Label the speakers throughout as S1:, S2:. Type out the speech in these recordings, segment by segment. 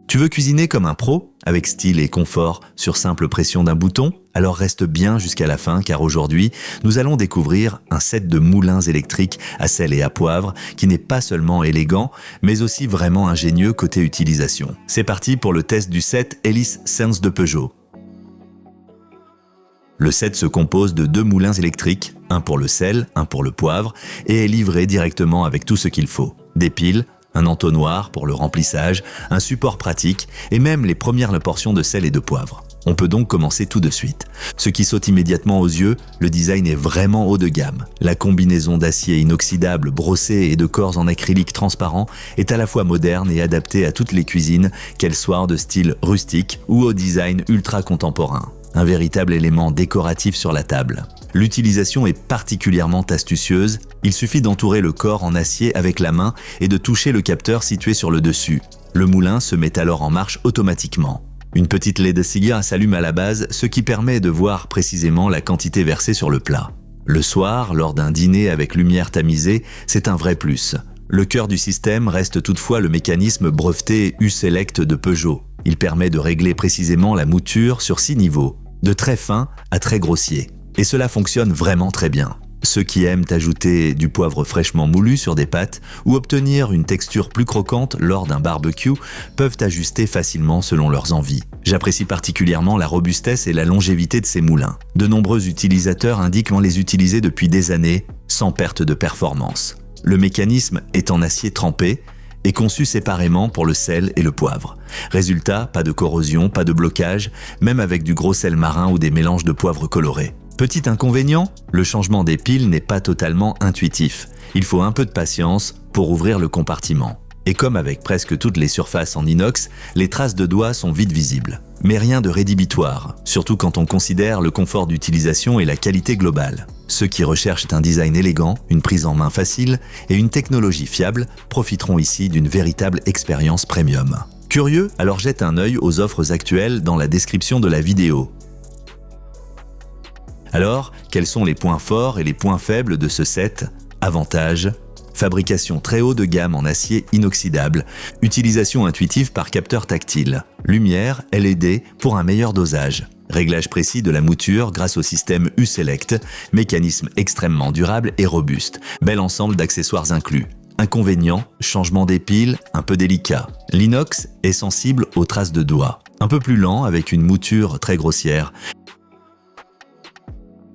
S1: Tu veux cuisiner comme un pro, avec style et confort, sur simple pression d'un bouton? Alors reste bien jusqu'à la fin car aujourd'hui, nous allons découvrir un set de moulins électriques à sel et à poivre qui n'est pas seulement élégant, mais aussi vraiment ingénieux côté utilisation. C'est parti pour le test du set Hélice Sense de Peugeot. Le set se compose de 2 moulins électriques, un pour le sel, un pour le poivre, et est livré directement avec tout ce qu'il faut. Des piles, un entonnoir pour le remplissage, un support pratique et même les premières portions de sel et de poivre. On peut donc commencer tout de suite. Ce qui saute immédiatement aux yeux, le design est vraiment haut de gamme. La combinaison d'acier inoxydable brossé et de corps en acrylique transparent est à la fois moderne et adaptée à toutes les cuisines, qu'elles soient de style rustique ou au design ultra contemporain. Un véritable élément décoratif sur la table. L'utilisation est particulièrement astucieuse, il suffit d'entourer le corps en acier avec la main et de toucher le capteur situé sur le dessus. Le moulin se met alors en marche automatiquement. Une petite LED cigare s'allume à la base, ce qui permet de voir précisément la quantité versée sur le plat. Le soir, lors d'un dîner avec lumière tamisée, c'est un vrai plus. Le cœur du système reste toutefois le mécanisme breveté U-Select de Peugeot. Il permet de régler précisément la mouture sur 6 niveaux, de très fin à très grossier. Et cela fonctionne vraiment très bien. Ceux qui aiment ajouter du poivre fraîchement moulu sur des pâtes ou obtenir une texture plus croquante lors d'un barbecue peuvent ajuster facilement selon leurs envies. J'apprécie particulièrement la robustesse et la longévité de ces moulins. De nombreux utilisateurs indiquent les utiliser depuis des années sans perte de performance. Le mécanisme est en acier trempé et conçu séparément pour le sel et le poivre. Résultat, pas de corrosion, pas de blocage, même avec du gros sel marin ou des mélanges de poivre colorés. Petit inconvénient, le changement des piles n'est pas totalement intuitif. Il faut un peu de patience pour ouvrir le compartiment. Et comme avec presque toutes les surfaces en inox, les traces de doigts sont vite visibles. Mais rien de rédhibitoire, surtout quand on considère le confort d'utilisation et la qualité globale. Ceux qui recherchent un design élégant, une prise en main facile et une technologie fiable profiteront ici d'une véritable expérience premium. Curieux? Alors jette un œil aux offres actuelles dans la description de la vidéo. Alors, quels sont les points forts et les points faibles de ce set? Avantages: fabrication très haut de gamme en acier inoxydable, utilisation intuitive par capteur tactile, lumière LED pour un meilleur dosage, réglage précis de la mouture grâce au système U-Select, mécanisme extrêmement durable et robuste, bel ensemble d'accessoires inclus. Inconvénient, changement des piles, un peu délicat. L'inox est sensible aux traces de doigts, un peu plus lent avec une mouture très grossière.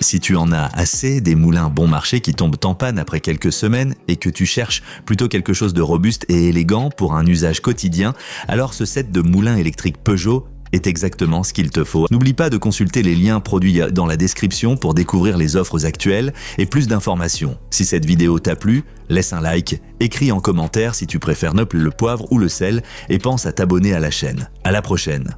S1: Si tu en as assez des moulins bon marché qui tombent en panne après quelques semaines et que tu cherches plutôt quelque chose de robuste et élégant pour un usage quotidien, alors ce set de moulins électriques Peugeot est exactement ce qu'il te faut. N'oublie pas de consulter les liens produits dans la description pour découvrir les offres actuelles et plus d'informations. Si cette vidéo t'a plu, laisse un like, écris en commentaire si tu préfères le poivre ou le sel et pense à t'abonner à la chaîne. À la prochaine.